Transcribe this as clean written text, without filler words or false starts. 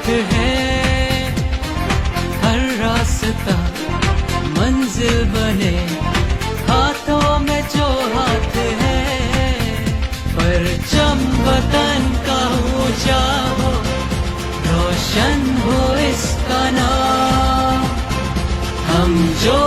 एक है, हर रास्ता मंजिल बने, हाथों में जो हाथ है, परचम वतन का ऊंचा हो, रोशन हो इसका नाम, हम जो